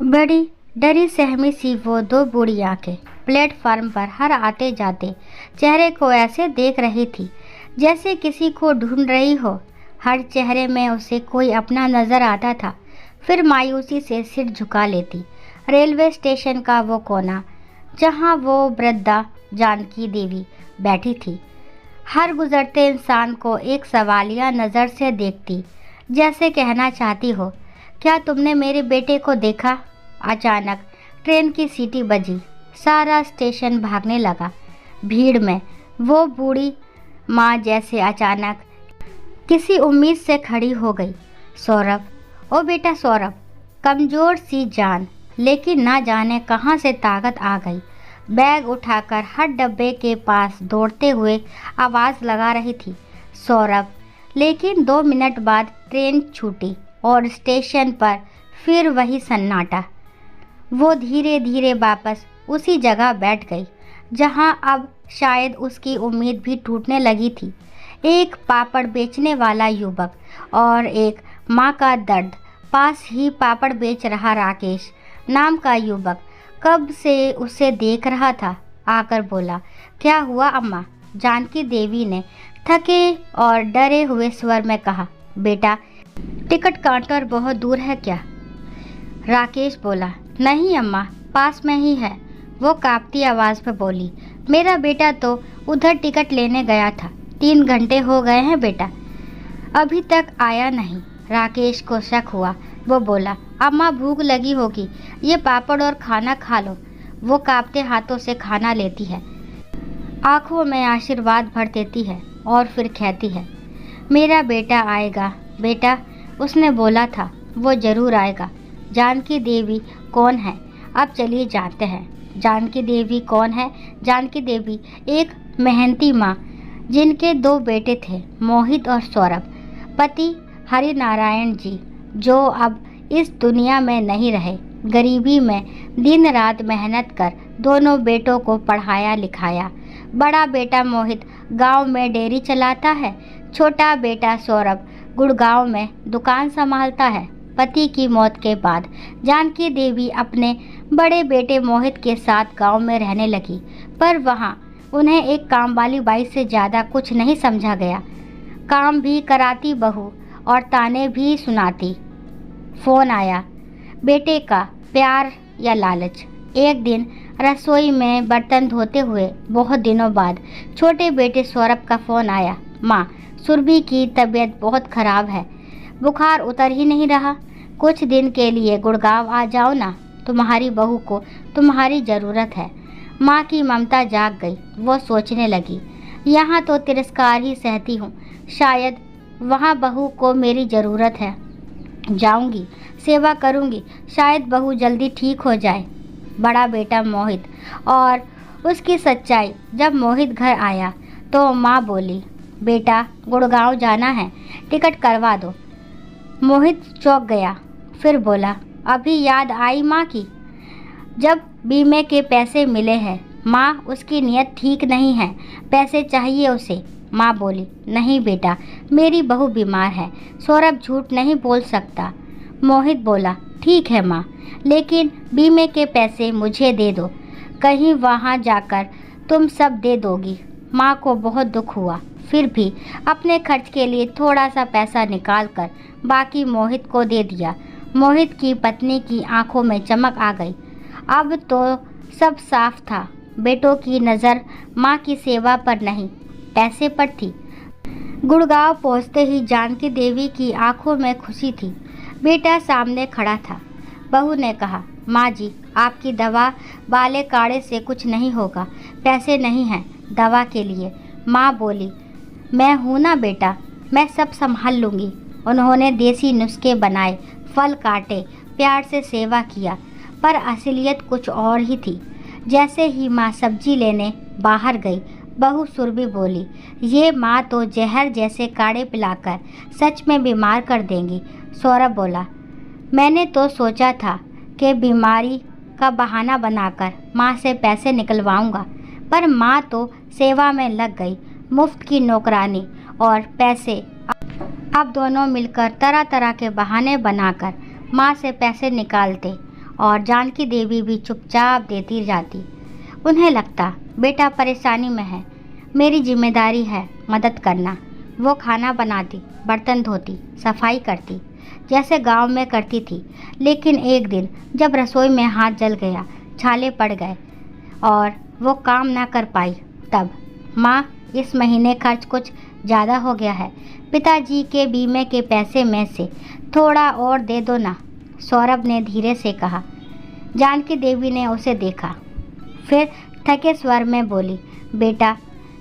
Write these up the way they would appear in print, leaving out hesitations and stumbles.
बड़ी डरी सहमी सी वो दो बूढ़ी आंखें प्लेटफार्म पर हर आते जाते चेहरे को ऐसे देख रही थी जैसे किसी को ढूंढ रही हो। हर चेहरे में उसे कोई अपना नजर आता था। फिर मायूसी से सिर झुका लेती। रेलवे स्टेशन का वो कोना जहाँ वो वृद्धा जानकी देवी बैठी थी, हर गुजरते इंसान को एक सवालिया नज़र से देखती, जैसे कहना चाहती हो, क्या तुमने मेरे बेटे को देखा? अचानक ट्रेन की सीटी बजी। सारा स्टेशन भागने लगा। भीड़ में वो बूढ़ी माँ जैसे अचानक किसी उम्मीद से खड़ी हो गई। सौरभ, ओ बेटा सौरभ। कमज़ोर सी जान, लेकिन ना जाने कहाँ से ताकत आ गई। बैग उठाकर हर डब्बे के पास दौड़ते हुए आवाज़ लगा रही थी, सौरभ। लेकिन 2 मिनट बाद ट्रेन छूटी और स्टेशन पर फिर वही सन्नाटा। वो धीरे धीरे वापस उसी जगह बैठ गई जहां अब शायद उसकी उम्मीद भी टूटने लगी थी। एक पापड़ बेचने वाला युवक और एक माँ का दर्द। पास ही पापड़ बेच रहा राकेश नाम का युवक कब से उसे देख रहा था। आकर बोला, क्या हुआ अम्मा? जानकी देवी ने थके और डरे हुए स्वर में कहा, बेटा टिकट काउंटर बहुत दूर है क्या? राकेश बोला, नहीं अम्मा, पास में ही है। वो कांपती आवाज़ में बोली, मेरा बेटा तो उधर टिकट लेने गया था। 3 घंटे हो गए हैं बेटा, अभी तक आया नहीं। राकेश को शक हुआ। वो बोला, अम्मा भूख लगी होगी, ये पापड़ और खाना खा लो। वो कांपते हाथों से खाना लेती है, आंखों में आशीर्वाद भर देती है और फिर कहती है, मेरा बेटा आएगा बेटा, उसने बोला था वो ज़रूर आएगा। जानकी देवी कौन है? अब चलिए जानते हैं। जानकी देवी कौन है? जानकी देवी एक मेहनती माँ जिनके 2 बेटे थे, मोहित और सौरभ। पति हरिनारायण जी जो अब इस दुनिया में नहीं रहे, गरीबी में दिन रात मेहनत कर दोनों बेटों को पढ़ाया लिखाया। बड़ा बेटा मोहित गांव में डेयरी चलाता है, छोटा बेटा सौरभ गुड़गांव में दुकान संभालता है। पति की मौत के बाद जानकी देवी अपने बड़े बेटे मोहित के साथ गांव में रहने लगी, पर वहां उन्हें एक काम वाली बाई से ज़्यादा कुछ नहीं समझा गया। काम भी कराती बहू और ताने भी सुनाती। फ़ोन आया, बेटे का प्यार या लालच। एक दिन रसोई में बर्तन धोते हुए बहुत दिनों बाद छोटे बेटे सौरभ का फ़ोन आया, माँ सुरभि की तबीयत बहुत ख़राब है, बुखार उतर ही नहीं रहा। कुछ दिन के लिए गुड़गांव आ जाओ ना, तुम्हारी बहू को तुम्हारी ज़रूरत है। माँ की ममता जाग गई। वो सोचने लगी, यहाँ तो तिरस्कार ही सहती हूँ, शायद वहाँ बहू को मेरी ज़रूरत है। जाऊँगी, सेवा करूँगी, शायद बहू जल्दी ठीक हो जाए। बड़ा बेटा मोहित और उसकी सच्चाई। जब मोहित घर आया तो माँ बोली, बेटा गुड़गांव जाना है, टिकट करवा दो। मोहित चौंक गया, फिर बोला, अभी याद आई माँ की, जब बीमे के पैसे मिले हैं। माँ उसकी नीयत ठीक नहीं है, पैसे चाहिए उसे। माँ बोली, नहीं बेटा, मेरी बहू बीमार है, सौरभ झूठ नहीं बोल सकता। मोहित बोला, ठीक है माँ, लेकिन बीमे के पैसे मुझे दे दो, कहीं वहाँ जाकर तुम सब दे दोगी। माँ को बहुत दुख हुआ, फिर भी अपने खर्च के लिए थोड़ा सा पैसा निकाल कर बाकी मोहित को दे दिया। मोहित की पत्नी की आंखों में चमक आ गई। अब तो सब साफ था, बेटों की नज़र माँ की सेवा पर नहीं, पैसे पर थी। गुड़गांव पहुँचते ही जानकी देवी की आंखों में खुशी थी। बेटा सामने खड़ा था। बहू ने कहा, माँ जी आपकी दवा वाले काढ़े से कुछ नहीं होगा, पैसे नहीं हैं दवा के लिए। माँ बोली, मैं हूँ ना बेटा, मैं सब संभाल लूँगी। उन्होंने देसी नुस्खे बनाए, फल काटे, प्यार से सेवा किया, पर असलियत कुछ और ही थी। जैसे ही माँ सब्जी लेने बाहर गई, बहू सुरभि बोली, ये माँ तो जहर जैसे काढ़े पिलाकर सच में बीमार कर देंगी। सौरभ बोला, मैंने तो सोचा था कि बीमारी का बहाना बनाकर माँ से पैसे निकलवाऊंगा, पर माँ तो सेवा में लग गई। मुफ्त की नौकरानी और पैसे, अब दोनों मिलकर तरह तरह के बहाने बनाकर माँ से पैसे निकालते और जानकी देवी भी चुपचाप देती जाती। उन्हें लगता बेटा परेशानी में है, मेरी जिम्मेदारी है मदद करना। वो खाना बनाती, बर्तन धोती, सफाई करती जैसे गांव में करती थी। लेकिन एक दिन जब रसोई में हाथ जल गया, छाले पड़ गए और वो काम ना कर पाई, तब माँ, इस महीने खर्च कुछ ज़्यादा हो गया है, पिताजी के बीमे के पैसे में से थोड़ा और दे दो ना, सौरभ ने धीरे से कहा। जानकी देवी ने उसे देखा, फिर थके स्वर में बोली, बेटा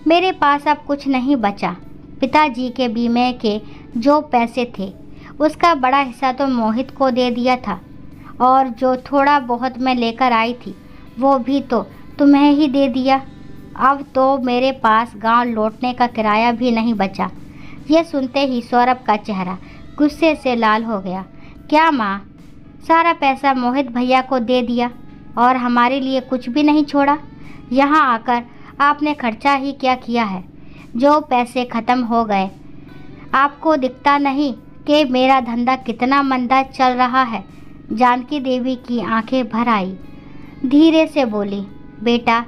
मेरे पास अब कुछ नहीं बचा। पिताजी के बीमे के जो पैसे थे उसका बड़ा हिस्सा तो मोहित को दे दिया था, और जो थोड़ा बहुत मैं लेकर आई थी वो भी तो तुम्हें ही दे दिया। अब तो मेरे पास गांव लौटने का किराया भी नहीं बचा। ये सुनते ही सौरभ का चेहरा गुस्से से लाल हो गया। क्या माँ, सारा पैसा मोहित भैया को दे दिया और हमारे लिए कुछ भी नहीं छोड़ा? यहाँ आकर आपने खर्चा ही क्या किया है? जो पैसे ख़त्म हो गए, आपको दिखता नहीं कि मेरा धंधा कितना मंदा चल रहा है? जानकी देवी की आंखें भर आई, धीरे से बोली, बेटा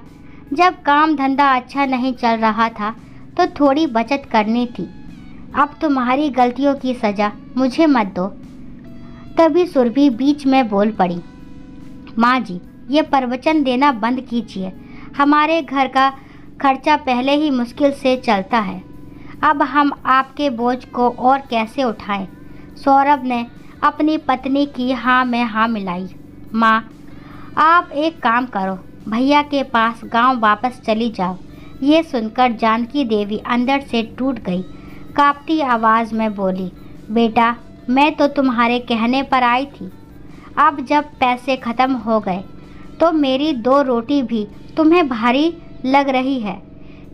जब काम धंधा अच्छा नहीं चल रहा था तो थोड़ी बचत करनी थी। अब तुम्हारी गलतियों की सज़ा मुझे मत दो। तभी सुरभि बीच में बोल पड़ी, माँ जी, ये प्रवचन देना बंद कीजिए। हमारे घर का खर्चा पहले ही मुश्किल से चलता है, अब हम आपके बोझ को और कैसे उठाएं? सौरभ ने अपनी पत्नी की हाँ में हाँ मिलाई। माँ, आप एक काम करो, भैया के पास गांव वापस चली जाओ। ये सुनकर जानकी देवी अंदर से टूट गई, कांपती आवाज़ में बोली, बेटा मैं तो तुम्हारे कहने पर आई थी। अब जब पैसे ख़त्म हो गए तो मेरी 2 रोटी भी तुम्हें भारी लग रही है।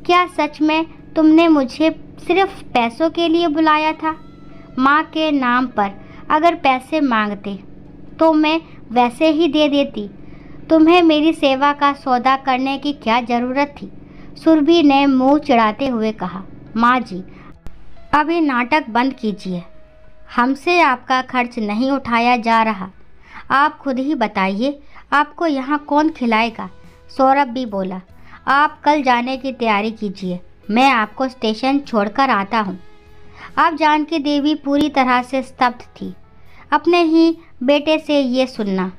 क्या सच में तुमने मुझे सिर्फ पैसों के लिए बुलाया था? माँ के नाम पर अगर पैसे मांगते तो मैं वैसे ही दे देती। तुम्हें मेरी सेवा का सौदा करने की क्या ज़रूरत थी? सुरभि ने मुंह चिढ़ाते हुए कहा। माँ जी, अभी नाटक बंद कीजिए। हमसे आपका खर्च नहीं उठाया जा रहा। आप खुद ही बताइए, आपको यहाँ कौन खिलाएगा? सौरभ भी बोला, आप कल जाने की तैयारी कीजिए, मैं आपको स्टेशन छोड़कर आता हूँ। अब जानकी देवी पूरी तरह से स्तब्ध थी। अपने ही बेटे से ये सुनना,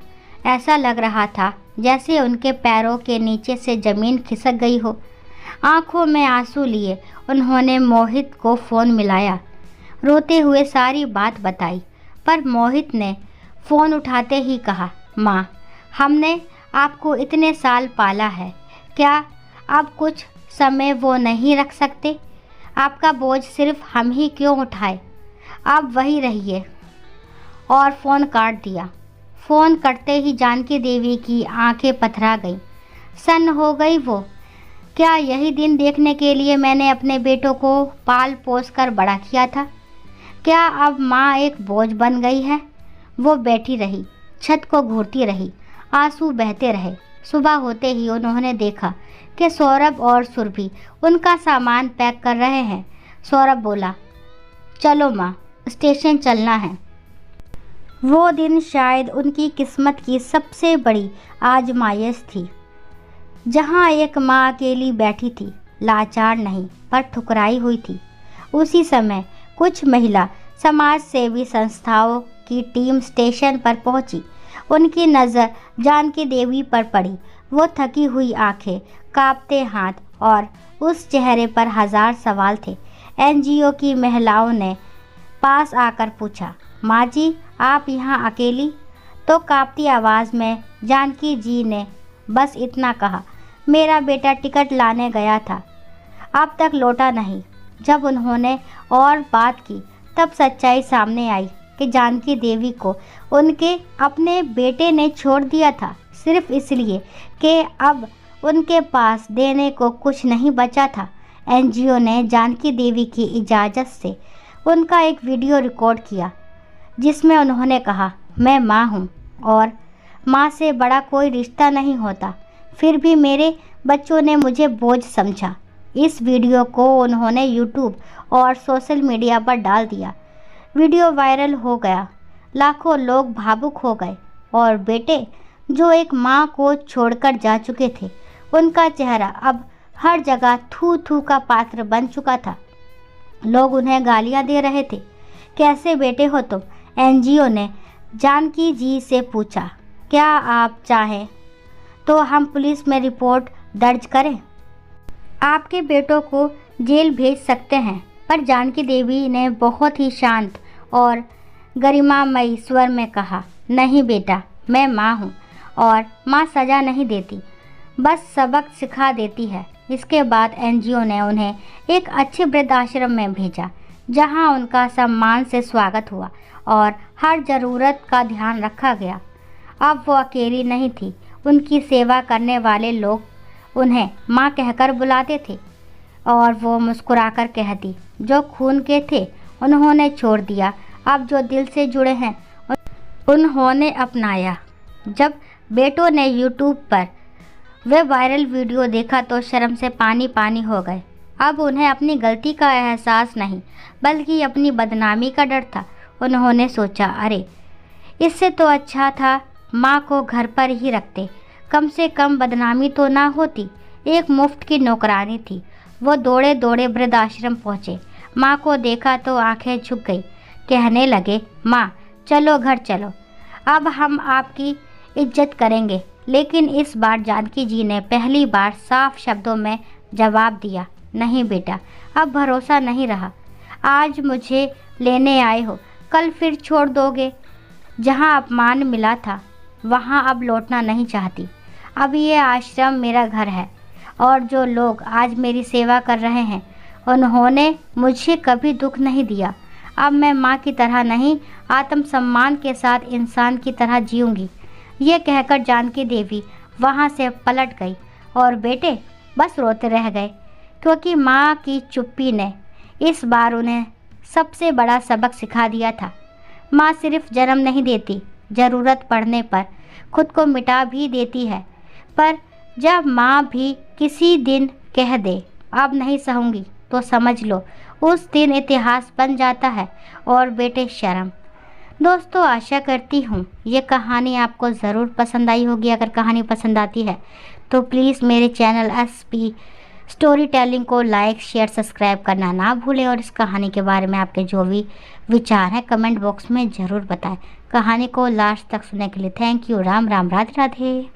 ऐसा लग रहा था जैसे उनके पैरों के नीचे से ज़मीन खिसक गई हो। आंखों में आंसू लिए उन्होंने मोहित को फ़ोन मिलाया, रोते हुए सारी बात बताई। पर मोहित ने फ़ोन उठाते ही कहा, माँ, हमने आपको इतने साल पाला है, क्या अब कुछ समय वो नहीं रख सकते? आपका बोझ सिर्फ हम ही क्यों उठाए? आप वही रहिए। और फ़ोन काट दिया। फ़ोन कटते ही जानकी देवी की आंखें पथरा गईं, सन्न हो गई वो। क्या यही दिन देखने के लिए मैंने अपने बेटों को पाल पोस कर बड़ा किया था? क्या अब माँ एक बोझ बन गई है? वो बैठी रही, छत को घूरती रही, आंसू बहते रहे। सुबह होते ही उन्होंने देखा कि सौरभ और सुरभि उनका सामान पैक कर रहे हैं। सौरभ बोला, चलो माँ, स्टेशन चलना है। वो दिन शायद उनकी किस्मत की सबसे बड़ी आजमाइश थी, जहाँ एक माँ अकेली बैठी थी, लाचार नहीं पर ठुकराई हुई थी। उसी समय कुछ महिला समाज सेवी संस्थाओं की टीम स्टेशन पर पहुंची। उनकी नज़र जानकी देवी पर पड़ी। वो थकी हुई आंखें, कांपते हाथ और उस चेहरे पर 1000 सवाल थे। एनजीओ की महिलाओं ने पास आकर पूछा, माँ जी, आप यहाँ अकेली? तो कांपती आवाज़ में जानकी जी ने बस इतना कहा, मेरा बेटा टिकट लाने गया था, अब तक लौटा नहीं। जब उन्होंने और बात की तब सच्चाई सामने आई कि जानकी देवी को उनके अपने बेटे ने छोड़ दिया था, सिर्फ इसलिए कि अब उनके पास देने को कुछ नहीं बचा था। एनजीओ ने जानकी देवी की इजाज़त से उनका एक वीडियो रिकॉर्ड किया, जिसमें उन्होंने कहा, मैं माँ हूँ और माँ से बड़ा कोई रिश्ता नहीं होता, फिर भी मेरे बच्चों ने मुझे बोझ समझा। इस वीडियो को उन्होंने यूट्यूब और सोशल मीडिया पर डाल दिया। वीडियो वायरल हो गया, लाखों लोग भावुक हो गए और बेटे जो एक माँ को छोड़कर जा चुके थे। उनका चेहरा अब हर जगह थू थू का पात्र बन चुका था। लोग उन्हें गालियां दे रहे थे। कैसे बेटे हो तुम? एनजीओ ने जानकी जी से पूछा। क्या आप चाहें तो हम पुलिस में रिपोर्ट दर्ज करें? आपके बेटों को जेल भेज सकते हैं। पर जानकी देवी ने बहुत ही शांत और गरिमामयी स्वर में कहा, नहीं बेटा, मैं माँ हूँ और माँ सज़ा नहीं देती, बस सबक सिखा देती है। इसके बाद एनजीओ ने उन्हें एक अच्छे वृद्धाश्रम में भेजा, जहाँ उनका सम्मान से स्वागत हुआ और हर ज़रूरत का ध्यान रखा गया। अब वो अकेली नहीं थी। उनकी सेवा करने वाले लोग उन्हें माँ कहकर बुलाते थे और वो मुस्कुराकर कहती, जो खून के थे उन्होंने छोड़ दिया, अब जो दिल से जुड़े हैं उन्होंने अपनाया। जब बेटों ने यूट्यूब पर वे वायरल वीडियो देखा तो शर्म से पानी पानी हो गए। अब उन्हें अपनी गलती का एहसास नहीं, बल्कि अपनी बदनामी का डर था। उन्होंने सोचा, अरे इससे तो अच्छा था माँ को घर पर ही रखते, कम से कम बदनामी तो ना होती। एक मुफ्त की नौकरानी थी। वो दौड़े दौड़े वृद्धाश्रम पहुँचे। माँ को देखा तो आंखें झुक गई। कहने लगे, माँ चलो घर चलो, अब हम आपकी इज्जत करेंगे। लेकिन इस बार जानकी जी ने पहली बार साफ शब्दों में जवाब दिया, नहीं बेटा, अब भरोसा नहीं रहा। आज मुझे लेने आए हो, कल फिर छोड़ दोगे। जहाँ अपमान मिला था वहाँ अब लौटना नहीं चाहती। अब ये आश्रम मेरा घर है और जो लोग आज मेरी सेवा कर रहे हैं उन्होंने मुझे कभी दुख नहीं दिया। अब मैं माँ की तरह नहीं, आत्मसम्मान के साथ इंसान की तरह जीऊँगी। ये कहकर जानकी देवी वहाँ से पलट गई और बेटे बस रोते रह गए, क्योंकि माँ की चुप्पी ने इस बार उन्हें सबसे बड़ा सबक सिखा दिया था। माँ सिर्फ जन्म नहीं देती, ज़रूरत पड़ने पर खुद को मिटा भी देती है। पर जब माँ भी किसी दिन कह दे, अब नहीं सहूँगी, तो समझ लो उस दिन इतिहास बन जाता है। और बेटे शर्म। दोस्तों, आशा करती हूँ ये कहानी आपको ज़रूर पसंद आई होगी। अगर कहानी पसंद आती है तो प्लीज़ मेरे चैनल SP स्टोरी टेलिंग को लाइक, शेयर, सब्सक्राइब करना ना भूलें। और इस कहानी के बारे में आपके जो भी विचार हैं कमेंट बॉक्स में ज़रूर बताएं। कहानी को लास्ट तक सुनने के लिए थैंक यू। राम राम, राधे राधे।